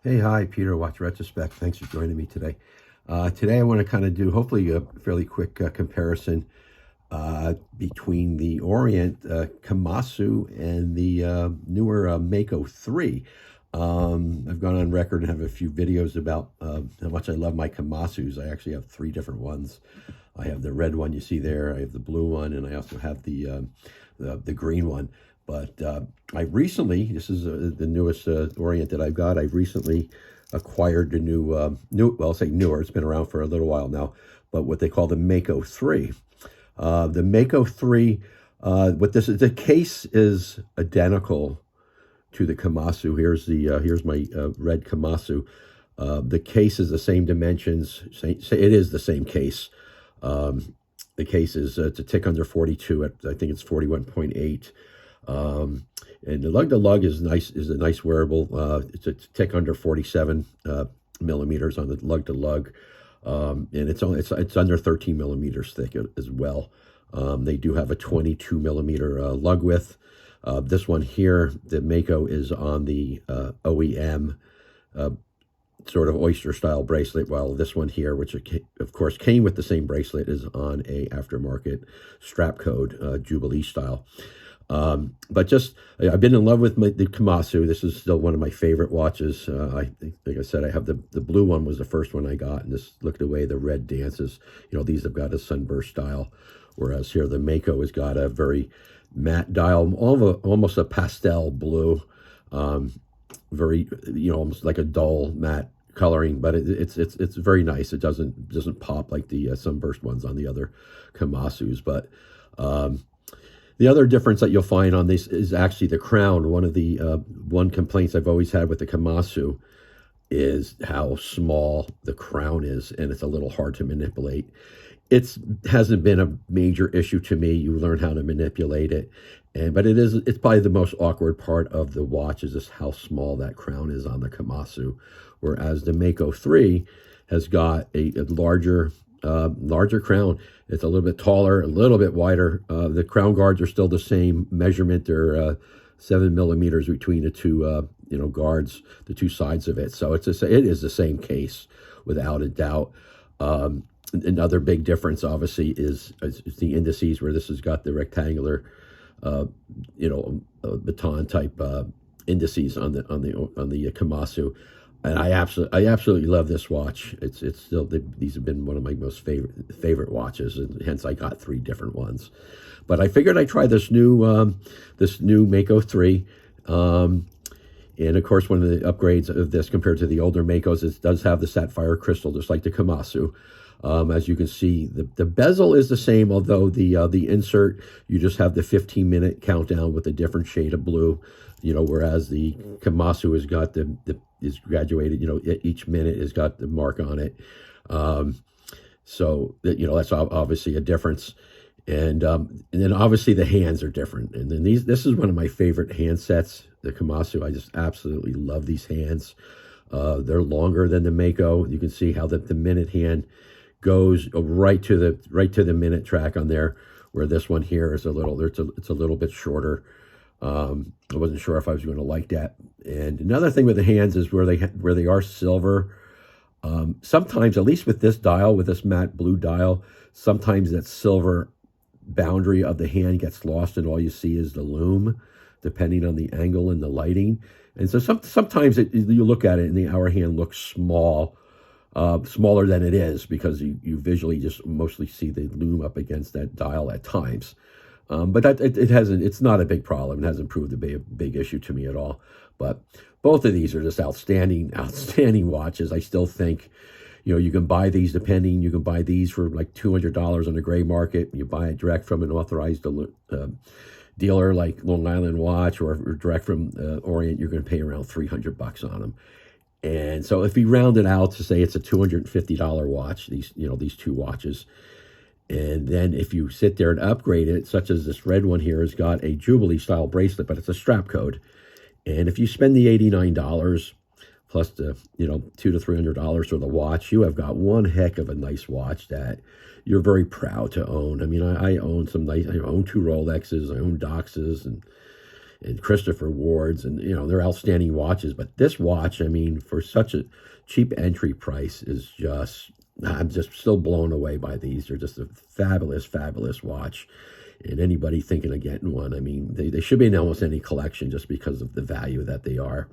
Hey, hi, Peter, Watch Retrospect. Thanks for joining me today. Today I want to kind of do hopefully a fairly quick comparison between the Orient Kamasu and the newer Mako 3. I've gone on record and have a few videos about how much I love my Kamasus. I actually have three different ones. I have the red one you see there, I have the blue one, and I also have the green one. But I recently, this is the newest Orient that I've got. I've recently acquired the well, I'll say newer. It's been around for a little while now, but what they call the Mako 3. The Mako 3, what this is, the case is identical to the Kamasu. Here's my red Kamasu. The case is the same dimensions. It is the same case. The case is it's a tick under 42. I think it's 41.8. And the lug to lug is a nice wearable. It's a tick under 47 millimeters on the lug to lug, and it's under 13 millimeters thick as well. They do have a 22 millimeter lug width. This one here, the Mako, is on the OEM sort of oyster style bracelet, while this one here, which of course came with the same bracelet, is on a aftermarket strap code Jubilee style. But I've been in love with the Kamasu. This is still one of my favorite watches. Like I said, I have the blue one was the first one I got, and just look at the way the red dances. These have got a sunburst style, whereas here the Mako has got a very matte dial, almost a pastel blue, very almost like a dull matte coloring, but it's very nice. It doesn't pop like the sunburst ones on the other Kamasus, but the other difference that you'll find on this is actually the crown. One of the complaints I've always had with the Kamasu is how small the crown is, and it's a little hard to manipulate. It hasn't been a major issue to me. You learn how to manipulate it, but it's probably the most awkward part of the watch is just how small that crown is on the Kamasu, whereas the Mako 3 has got a larger crown. It's a little bit taller, a little bit wider. The crown guards are still the same measurement. They're 7 millimeters between the two guards, the two sides of it. So it is the same case without a doubt. Another big difference, obviously, is the indices, where this has got the rectangular, baton type indices on the Kamasu. And I absolutely love this watch. It's still, these have been one of my most favorite watches, and hence I got three different ones. But I figured I'd try this new Mako 3. And of course, one of the upgrades of this compared to the older Makos is it does have the sapphire crystal, just like the Kamasu. As you can see, the bezel is the same, although the insert, you just have the 15-minute countdown with a different shade of blue. Whereas the Kamasu has got is graduated. Each minute has got the mark on it. So that's obviously a difference. And then obviously the hands are different. And then this is one of my favorite hand sets, the Kamasu. I just absolutely love these hands. They're longer than the Mako. You can see how the minute hand goes right to the minute track on there, where this one here is it's a little bit shorter. I wasn't sure if I was going to like that. And another thing with the hands is where they are silver. Sometimes, at least with this dial, with this matte blue dial, sometimes that silver boundary of the hand gets lost, and all you see is the lume, depending on the angle and the lighting. And so sometimes you look at it, and the hour hand looks small. Smaller than it is, because you visually just mostly see the lume up against that dial at times. But it's not a big problem. It hasn't proved to be a big issue to me at all. But both of these are just outstanding watches. I still think, you can buy these you can buy these for like $200 on the gray market. You buy it direct from an authorized dealer like Long Island Watch, or direct from Orient, you're going to pay around $300 on them. And so if we round it out to say it's a $250 watch, these two watches, and then if you sit there and upgrade it, such as this red one here has got a Jubilee style bracelet, but it's a strap code. And if you spend the $89 plus the $200 to $300 for the watch, you have got one heck of a nice watch that you're very proud to own. I mean, I own I own two Rolexes, I own Doxes, and and Christopher Ward's, and they're outstanding watches. But this watch, I mean, for such a cheap entry price, is just, I'm just still blown away by these. They're just a fabulous, fabulous watch. And anybody thinking of getting one, I mean, they should be in almost any collection just because of the value that they are.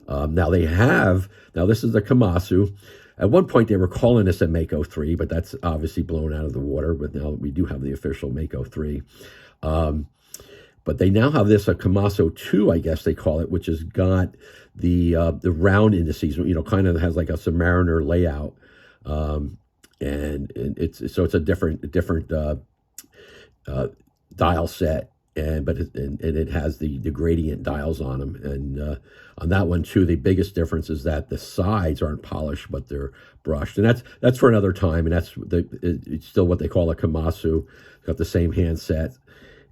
Now this is the Kamasu. At one point, they were calling this a Mako 3, but that's obviously blown out of the water. But now we do have the official Mako 3. But they now have this, a Kamasu 2, I guess they call it, which has got the round indices, kind of has like a Submariner layout. And it's a different dial set, and it has the gradient dials on them. And on that one too, the biggest difference is that the sides aren't polished, but they're brushed. And that's for another time. And it's still what they call a Kamasu. It's got the same handset.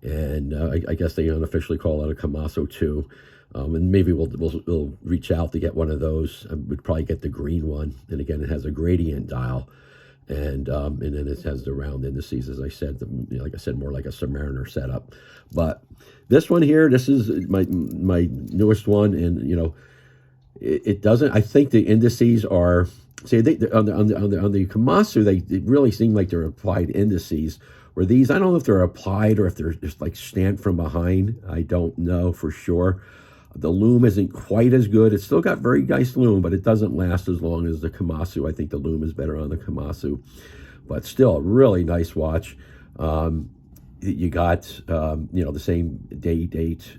And I guess they unofficially call it a Kamasu 2. And maybe we'll reach out to get one of those. We'd probably get the green one. And again, it has a gradient dial, and then it has the round indices, as I said. Like I said, more like a Submariner setup. But this one here, this is my newest one, and it doesn't. I think the indices are. See, on the Kamasu, they really seem like they're applied indices. Where these, I don't know if they're applied or if they're just like stamped from behind. I don't know for sure. The loom isn't quite as good. It's still got very nice loom, but it doesn't last as long as the Kamasu. I think the loom is better on the Kamasu, but still a really nice watch. You got the same date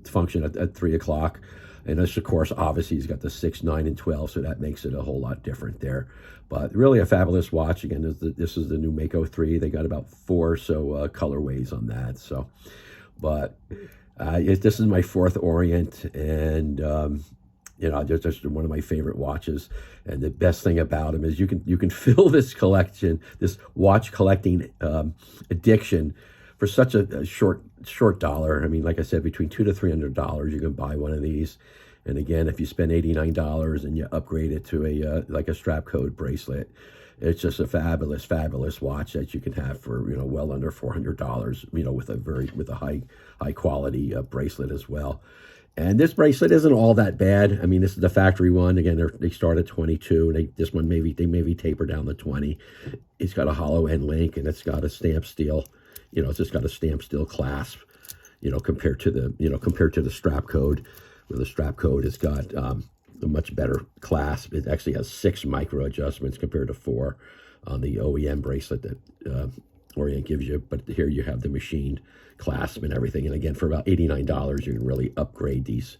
function at 3 o'clock. And this, of course, obviously, he's got the 6, 9, and 12, so that makes it a whole lot different there. But really a fabulous watch. Again, this is the new Mako 3. They got about 4 or so colorways on that. So, but this is my 4th Orient, and just one of my favorite watches. And the best thing about them is you can fill this collection, this watch collecting addiction, for such a short dollar. I mean, like I said, between $200 to $300, you can buy one of these. And again, if you spend $89 and you upgrade it to a strap code bracelet, it's just a fabulous, fabulous watch that you can have for well under $400. With a high quality bracelet as well. And this bracelet isn't all that bad. I mean, this is the factory one. Again, they start at 22. And this one maybe taper down to 20. It's got a hollow end link, and it's got a stamp steel. It's just got a stamp steel clasp. Compared to the strap code, where the strap code has got a much better clasp. It actually has 6 micro adjustments compared to 4 on the OEM bracelet that Orient gives you. But here you have the machined clasp and everything. And again, for about $89, you can really upgrade these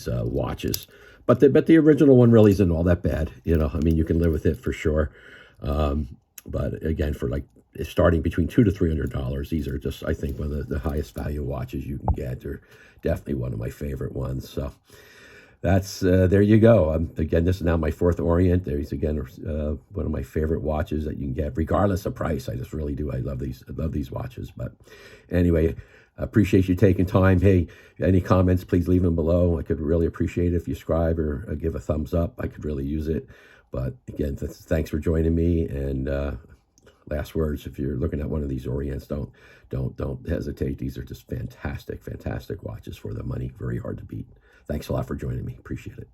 watches. But the original one really isn't all that bad. I mean, you can live with it for sure. But again, for like starting between $200 to $300, these are just, I think, one of the highest value watches you can get. They're definitely one of my favorite ones. So that's there you go. Again, this is now my 4th Orient. There's again one of my favorite watches that you can get, regardless of price. I just really do. I love these watches. But anyway, I appreciate you taking time. Hey, any comments, please leave them below. I could really appreciate it if you subscribe or give a thumbs up. I could really use it. But again, thanks for joining me. And last words, if you're looking at one of these Orients, don't hesitate. These are just fantastic, fantastic watches for the money. Very hard to beat. Thanks a lot for joining me. Appreciate it.